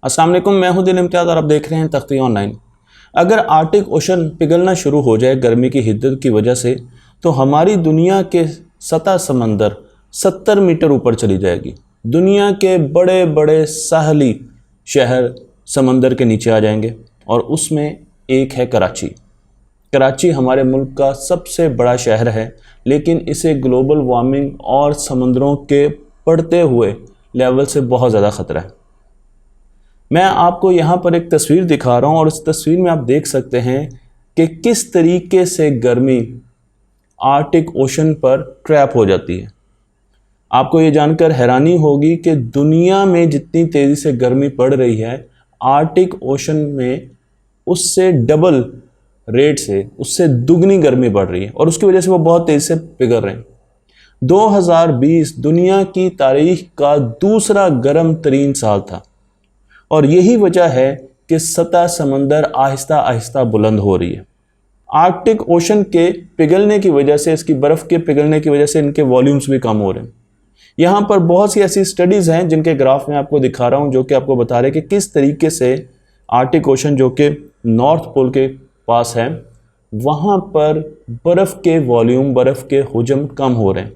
अस्सलाम वालेकुम, मैं हूं दिल इम्तियाज़ और आप देख रहे हैं तख्ती ऑनलाइन। अगर आर्टिक ओशन पिघलना शुरू हो जाए गर्मी की हिद्दत की वजह से, तो हमारी दुनिया के सतह समंदर 70 मीटर ऊपर चली जाएगी। दुनिया के बड़े बड़े साहली शहर समंदर के नीचे आ जाएंगे और उसमें एक है कराची। कराची हमारे मुल्क का सबसे बड़ा शहर है, लेकिन इसे ग्लोबल वार्मिंग और समंदरों के बढ़ते हुए लेवल से बहुत ज़्यादा ख़तरा है। मैं आपको यहाँ पर एक तस्वीर दिखा रहा हूँ और इस तस्वीर में आप देख सकते हैं कि किस तरीके से गर्मी आर्टिक ओशन पर ट्रैप हो जाती है। आपको ये जानकर हैरानी होगी कि दुनिया में जितनी तेज़ी से गर्मी बढ़ रही है, आर्टिक ओशन में उससे डबल रेट से, उससे दुगनी गर्मी बढ़ रही है और उसकी वजह से वो बहुत तेज़ी से पिघल रहे हैं। 2020 दुनिया की तारीख का दूसरा गर्म तरीन साल था और यही वजह है कि सतह समंदर आहिस्ता आहिस्ता बुलंद हो रही है। आर्कटिक ओशन के पिघलने की वजह से, इसकी बर्फ़ के पिघलने की वजह से इनके वॉल्यूम्स भी कम हो रहे हैं। यहाँ पर बहुत सी ऐसी स्टडीज़ हैं जिनके ग्राफ में आपको दिखा रहा हूँ, जो कि आपको बता रहे हैं कि किस तरीके से आर्कटिक ओशन, जो कि नॉर्थ पोल के पास है, वहाँ पर बर्फ़ के वॉल्यूम, बर्फ़ के हुजम कम हो रहे हैं।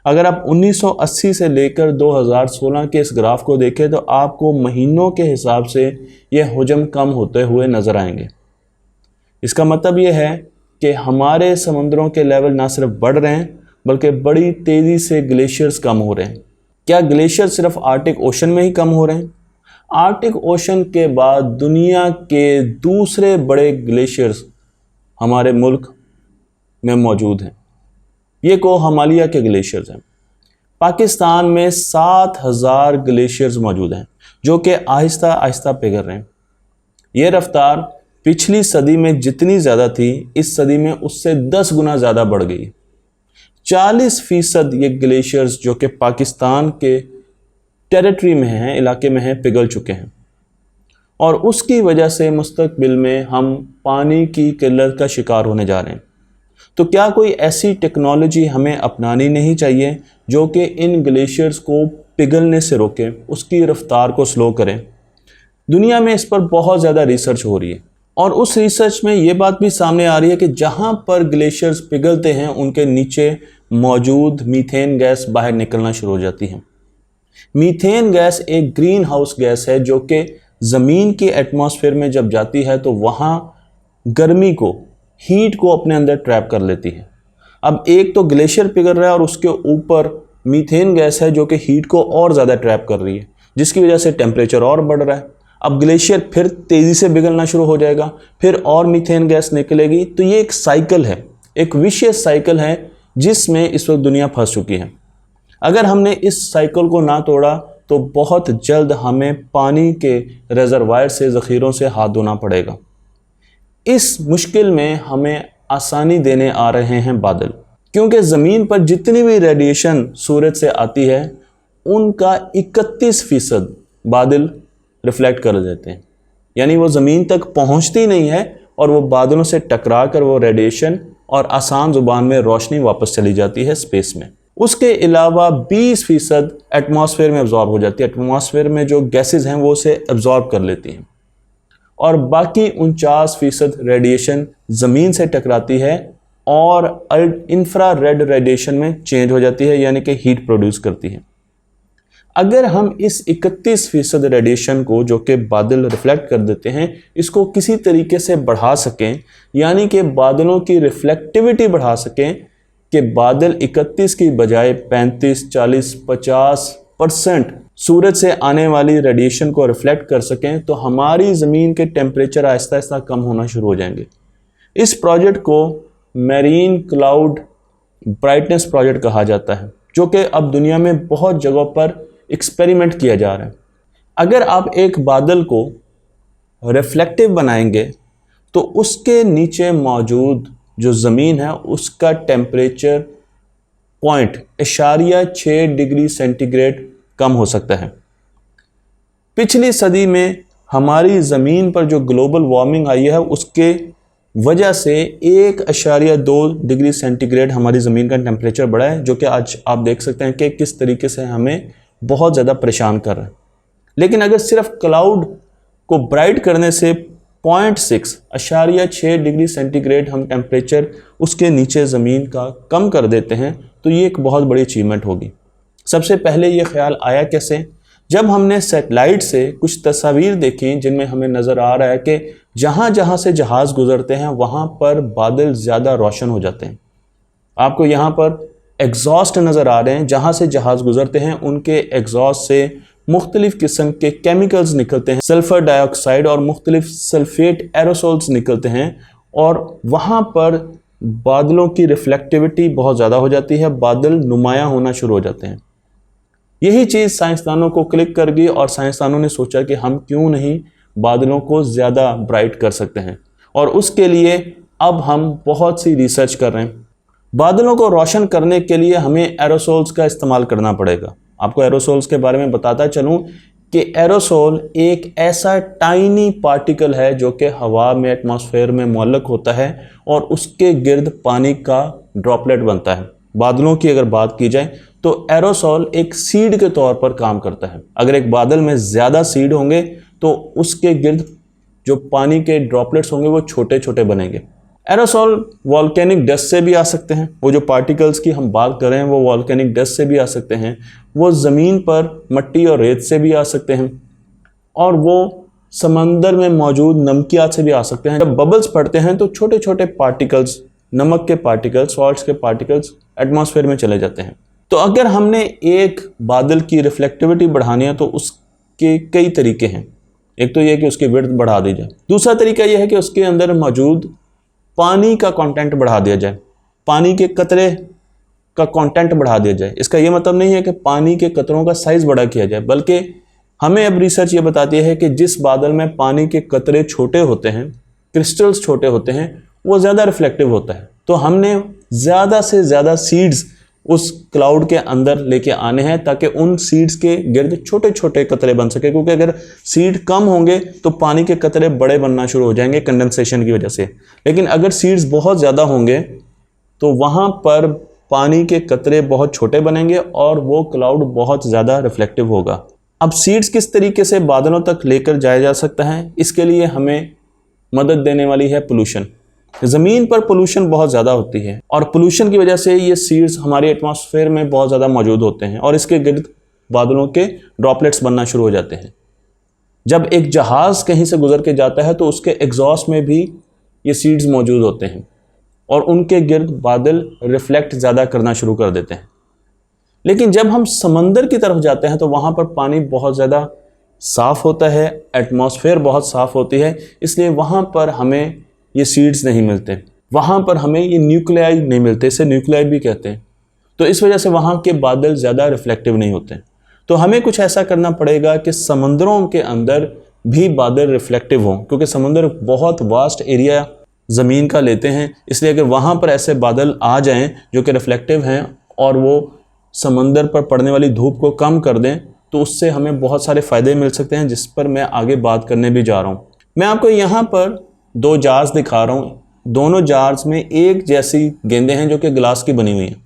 अगर आप 1980 से लेकर 2016 के इस ग्राफ को देखें तो आपको महीनों के हिसाब से ये हुजम कम होते हुए नज़र आएंगे। इसका मतलब ये है कि हमारे समंदरों के लेवल ना सिर्फ बढ़ रहे हैं, बल्कि बड़ी तेज़ी से ग्लेशियर्स कम हो रहे हैं। क्या ग्लेशियर सिर्फ आर्टिक ओशन में ही कम हो रहे हैं? आर्टिक ओशन के बाद दुनिया के दूसरे बड़े ग्लेशियर्स हमारे मुल्क में मौजूद हैं। ये हिमालय के ग्लेशियर्स हैं। पाकिस्तान में 7000 ग्लेशियर्स मौजूद हैं, जो कि आहिस्ता आहिस्ता पिघल रहे हैं। ये रफ्तार पिछली सदी में जितनी ज़्यादा थी, इस सदी में उससे 10 गुना ज़्यादा बढ़ गई। 40% ये ग्लेशियर्स जो कि पाकिस्तान के टेरिटरी में हैं, इलाके में हैं, पिघल चुके हैं और उसकी वजह से मुस्तकबिल में हम पानी की किल्लत का शिकार होने जा रहे हैं। तो क्या कोई ऐसी टेक्नोलॉजी हमें अपनानी नहीं चाहिए जो कि इन ग्लेशियर्स को पिघलने से रोके, उसकी रफ्तार को स्लो करें? दुनिया में इस पर बहुत ज़्यादा रिसर्च हो रही है और उस रिसर्च में ये बात भी सामने आ रही है कि जहाँ पर ग्लेशियर्स पिघलते हैं, उनके नीचे मौजूद मीथेन गैस बाहर निकलना शुरू हो जाती है। मीथेन गैस एक ग्रीन हाउस गैस है जो कि ज़मीन के एटमॉस्फेयर में जब जाती है तो वहाँ गर्मी को, हीट को अपने अंदर ट्रैप कर लेती है। अब एक तो ग्लेशियर पिघल रहा है और उसके ऊपर मीथेन गैस है जो कि हीट को और ज़्यादा ट्रैप कर रही है, जिसकी वजह से टेम्परेचर और बढ़ रहा है। अब ग्लेशियर फिर तेज़ी से पिघलना शुरू हो जाएगा, फिर और मीथेन गैस निकलेगी। तो ये एक साइकिल है, एक विशियस साइकिल है जिसमें इस वक्त दुनिया फंस चुकी है। अगर हमने इस साइकिल को ना तोड़ा तो बहुत जल्द हमें पानी के रिजर्वायर से, ज़ख़ीरों से हाथ धोना पड़ेगा। इस मुश्किल में हमें आसानी देने आ रहे हैं बादल, क्योंकि ज़मीन पर जितनी भी रेडिएशन सूरज से आती है उनका 31% बादल रिफ्लेक्ट कर देते हैं। यानी वो ज़मीन तक पहुंचती नहीं है और वो बादलों से टकरा कर वो रेडिएशन और आसान ज़ुबान में रोशनी वापस चली जाती है स्पेस में। उसके अलावा 20% एटमॉस्फेयर में अब्जॉर्ब हो जाती है। एटमॉस्फेयर में जो गैसेज हैं वो उसे अब्जॉर्ब कर लेती हैं और बाकी 49% रेडिएशन ज़मीन से टकराती है और इंफ्रारेड रेडिएशन में चेंज हो जाती है, यानी कि हीट प्रोड्यूस करती है। अगर हम इस 31% रेडिएशन को, जो कि बादल रिफ्लेक्ट कर देते हैं, इसको किसी तरीके से बढ़ा सकें, यानी कि बादलों की रिफ्लेक्टिविटी बढ़ा सकें कि बादल 31 की बजाय 35, 40, 50% सूरज से आने वाली रेडिएशन को रिफ्लेक्ट कर सकें, तो हमारी ज़मीन के टेम्परेचर आहिस्ता आहिस्ता कम होना शुरू हो जाएंगे। इस प्रोजेक्ट को मैरीन क्लाउड ब्राइटनेस प्रोजेक्ट कहा जाता है, जो कि अब दुनिया में बहुत जगहों पर एक्सपेरिमेंट किया जा रहा है। अगर आप एक बादल को रिफ्लेक्टिव बनाएंगे तो उसके नीचे मौजूद जो ज़मीन है उसका टेम्परेचर 0.6 डिग्री सेंटीग्रेड कम हो सकता है। पिछली सदी में हमारी ज़मीन पर जो ग्लोबल वार्मिंग आई है उसके वजह से 1.2 डिग्री सेंटीग्रेड हमारी ज़मीन का टेम्परेचर बढ़ा है, जो कि आज आप देख सकते हैं कि किस तरीके से हमें बहुत ज़्यादा परेशान कर रहा है। लेकिन अगर सिर्फ क्लाउड को ब्राइट करने से 0.6 डिग्री सेंटीग्रेड हम टेम्परेचर उसके नीचे ज़मीन का कम कर देते हैं तो ये एक बहुत बड़ी अचीवमेंट होगी। सबसे पहले ये ख्याल आया कैसे? जब हमने सैटेलाइट से कुछ तस्वीर देखी जिनमें हमें नज़र आ रहा है कि जहाँ जहाँ से जहाज़ गुजरते हैं वहाँ पर बादल ज़्यादा रोशन हो जाते हैं। आपको यहाँ पर एग्जॉस्ट नज़र आ रहे हैं, जहाँ से जहाज़ गुजरते हैं उनके एग्जॉस्ट से मुख्तलिफ़ किस्म के केमिकल्स निकलते हैं, सल्फ़र डाइऑक्साइड और मुख्तलिफ सल्फेट एरोसोल्स निकलते हैं, और वहाँ पर बादलों की रिफ्लेक्टिविटी बहुत ज़्यादा हो जाती है, बादल नुमायाँ होना शुरू हो जाते हैं। यही चीज़ साइंसदानों को क्लिक कर गई और साइंसदानों ने सोचा कि हम क्यों नहीं बादलों को ज़्यादा ब्राइट कर सकते हैं, और उसके लिए अब हम बहुत सी रिसर्च कर रहे हैं। बादलों को रोशन करने के लिए हमें एरोसोल्स का इस्तेमाल करना पड़ेगा। आपको एरोसोल्स के बारे में बताता चलूं कि एरोसोल एक ऐसा टाइनी पार्टिकल है जो कि हवा में, एटमॉस्फेयर में मुअल्लक होता है और उसके गिर्द पानी का ड्रॉपलेट बनता है। बादलों की अगर बात की जाए तो एरोसोल एक सीड के तौर पर काम करता है। अगर एक बादल में ज़्यादा सीड होंगे तो उसके गिर्द जो पानी के ड्रॉपलेट्स होंगे वो छोटे छोटे बनेंगे। एरोसोल वॉल्केनिक डस्ट से भी आ सकते हैं। वो जो पार्टिकल्स की हम बात कर रहे हैं वो वॉल्केनिक डस्ट से भी आ सकते हैं, वो ज़मीन पर मट्टी और रेत से भी आ सकते हैं, और वो समंदर में मौजूद नमकियात से भी आ सकते हैं। जब बबल्स पड़ते हैं तो छोटे छोटे पार्टिकल्स, नमक के पार्टिकल्स, सॉल्ट्स के पार्टिकल्स एटमॉस्फेयर में चले जाते हैं। तो अगर हमने एक बादल की रिफ्लेक्टिविटी बढ़ानी है तो उसके कई तरीके हैं। एक तो यह कि उसकी विड्थ बढ़ा दी जाए, दूसरा तरीका यह है कि उसके अंदर मौजूद पानी का कंटेंट बढ़ा दिया जाए, पानी के कतरे का कंटेंट बढ़ा दिया जाए। इसका यह मतलब नहीं है कि पानी के कतरों का साइज बड़ा किया जाए, बल्कि हमें अब रिसर्च ये बताती है कि जिस बादल में पानी के कतरे छोटे होते हैं, क्रिस्टल्स छोटे होते हैं, वो ज़्यादा रिफ्लेक्टिव होता है। तो हमने ज़्यादा से ज़्यादा सीड्स उस क्लाउड के अंदर लेके आने हैं ताकि उन सीड्स के गिर्द छोटे छोटे कतरे बन सके, क्योंकि अगर सीड कम होंगे तो पानी के कतरे बड़े बनना शुरू हो जाएंगे कंडेंसेशन की वजह से। लेकिन अगर सीड्स बहुत ज़्यादा होंगे तो वहाँ पर पानी के कतरे बहुत छोटे बनेंगे और वो क्लाउड बहुत ज़्यादा रिफ्लेक्टिव होगा। अब सीड्स किस तरीके से बादलों तक लेकर जाया जा सकता है, इसके लिए हमें मदद देने वाली है पोल्यूशन। ज़मीन पर पोल्यूशन बहुत ज़्यादा होती है और पोल्यूशन की वजह से ये सीड्स हमारे एटमॉस्फेयर में बहुत ज़्यादा मौजूद होते हैं और इसके गिर्द बादलों के ड्रॉपलेट्स बनना शुरू हो जाते हैं। जब एक जहाज़ कहीं से गुजर के जाता है तो उसके एग्जॉस्ट में भी ये सीड्स मौजूद होते हैं और उनके गिर्द बादल रिफ्लेक्ट ज़्यादा करना शुरू कर देते हैं। लेकिन जब हम समंदर की तरफ जाते हैं तो वहाँ पर पानी बहुत ज़्यादा साफ़ होता है, एटमॉस्फेयर बहुत साफ़ होती है, इसलिए वहाँ पर हमें ये सीड्स नहीं मिलते, वहाँ पर हमें ये न्यूक्लियाई नहीं मिलते, इसे न्यूक्लियाई भी कहते हैं। तो इस वजह से वहाँ के बादल ज़्यादा रिफ्लेक्टिव नहीं होते। तो हमें कुछ ऐसा करना पड़ेगा कि समंदरों के अंदर भी बादल रिफ्लेक्टिव हों, क्योंकि समंदर बहुत वास्ट एरिया ज़मीन का लेते हैं, इसलिए अगर वहाँ पर ऐसे बादल आ जाएं जो कि रिफ्लेक्टिव हैं और वो समंदर पर पड़ने वाली धूप को कम कर दें तो उससे हमें बहुत सारे फ़ायदे मिल सकते हैं, जिस पर मैं आगे बात करने भी जा रहा हूँ। मैं आपको यहाँ पर दो जार्स दिखा रहा हूँ। दोनों जार्स में एक जैसी गेंदें हैं जो कि ग्लास की बनी हुई हैं,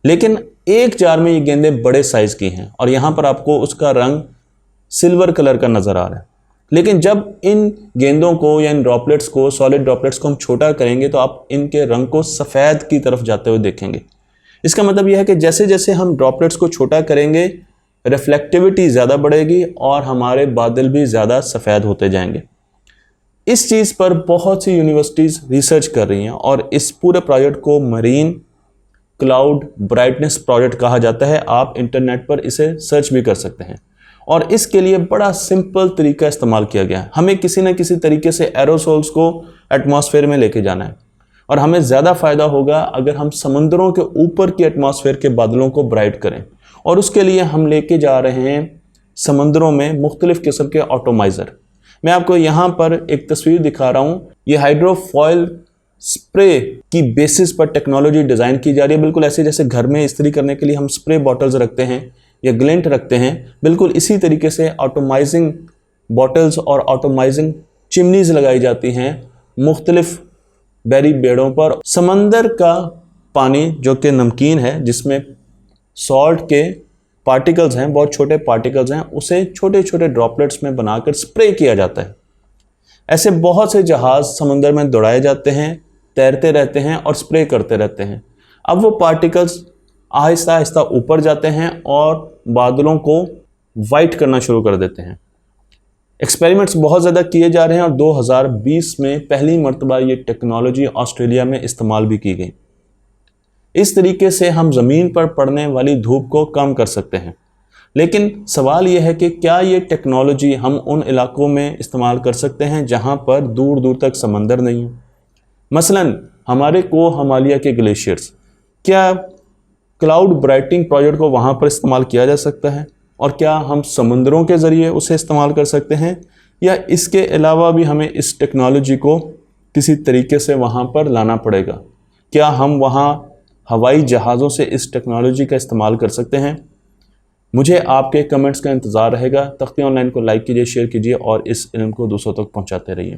लेकिन एक जार में ये गेंदें बड़े साइज़ की हैं और यहाँ पर आपको उसका रंग सिल्वर कलर का नज़र आ रहा है। लेकिन जब इन गेंदों को या इन ड्रॉपलेट्स को, सॉलिड ड्रॉपलेट्स को हम छोटा करेंगे तो आप इनके रंग को सफ़ेद की तरफ जाते हुए देखेंगे। इसका मतलब यह है कि जैसे जैसे हम ड्रॉपलेट्स को छोटा करेंगे रिफ्लेक्टिविटी ज़्यादा बढ़ेगी और हमारे बादल भी ज़्यादा सफ़ेद होते जाएंगे। इस चीज़ पर बहुत सी यूनिवर्सिटीज़ रिसर्च कर रही हैं और इस पूरे प्रोजेक्ट को मरीन क्लाउड ब्राइटनेस प्रोजेक्ट कहा जाता है। आप इंटरनेट पर इसे सर्च भी कर सकते हैं और इसके लिए बड़ा सिंपल तरीका इस्तेमाल किया गया है। हमें किसी न किसी तरीके से एरोसोल्स को एटमॉस्फेयर में लेके जाना है और हमें ज़्यादा फ़ायदा होगा अगर हम समुद्रों के ऊपर के एटमॉस्फेयर के बादलों को ब्राइट करें, और उसके लिए हम लेके जा रहे हैं समुद्रों में मुख्तलिफ़ किस्म के ऑटोमाइज़र। मैं आपको यहाँ पर एक तस्वीर दिखा रहा हूँ। ये हाइड्रोफॉयल स्प्रे की बेसिस पर टेक्नोलॉजी डिज़ाइन की जा रही है, बिल्कुल ऐसे जैसे घर में इस्त्री करने के लिए हम स्प्रे बॉटल्स रखते हैं या ग्लिंट रखते हैं, बिल्कुल इसी तरीके से ऑटोमाइजिंग बॉटल्स और ऑटोमाइजिंग चिमनीज़ लगाई जाती हैं मुख्तलिफ बैरी बेड़ों पर। समंदर का पानी जो कि नमकीन है, जिसमें सॉल्ट के पार्टिकल्स हैं, बहुत छोटे पार्टिकल्स हैं, उसे छोटे छोटे ड्रॉपलेट्स में बनाकर स्प्रे किया जाता है। ऐसे बहुत से जहाज़ समंदर में दौड़ाए जाते हैं, तैरते रहते हैं और स्प्रे करते रहते हैं। अब वो पार्टिकल्स आहिस्ता आहिस्ता ऊपर जाते हैं और बादलों को वाइट करना शुरू कर देते हैं। एक्सपेरिमेंट्स बहुत ज़्यादा किए जा रहे हैं और 2020 में पहली मर्तबा ये टेक्नोलॉजी ऑस्ट्रेलिया में इस्तेमाल भी की गई। इस तरीके से हम ज़मीन पर पड़ने वाली धूप को कम कर सकते हैं। लेकिन सवाल यह है कि क्या ये टेक्नोलॉजी हम उन इलाकों में इस्तेमाल कर सकते हैं जहाँ पर दूर दूर तक समंदर नहीं है। मसलन हमारे हिमालय के ग्लेशियर्स, क्या क्लाउड ब्राइटिंग प्रोजेक्ट को वहाँ पर इस्तेमाल किया जा सकता है? और क्या हम समुद्रों के ज़रिए उसे इस्तेमाल कर सकते हैं, या इसके अलावा भी हमें इस टेक्नोलॉजी को किसी तरीके से वहाँ पर लाना पड़ेगा? क्या हम वहाँ हवाई जहाज़ों से इस टेक्नोलॉजी का इस्तेमाल कर सकते हैं? मुझे आपके कमेंट्स का इंतज़ार रहेगा। तख्ती ऑनलाइन को लाइक कीजिए, शेयर कीजिए और इस इल्म को दूसरों तक पहुँचाते रहिए।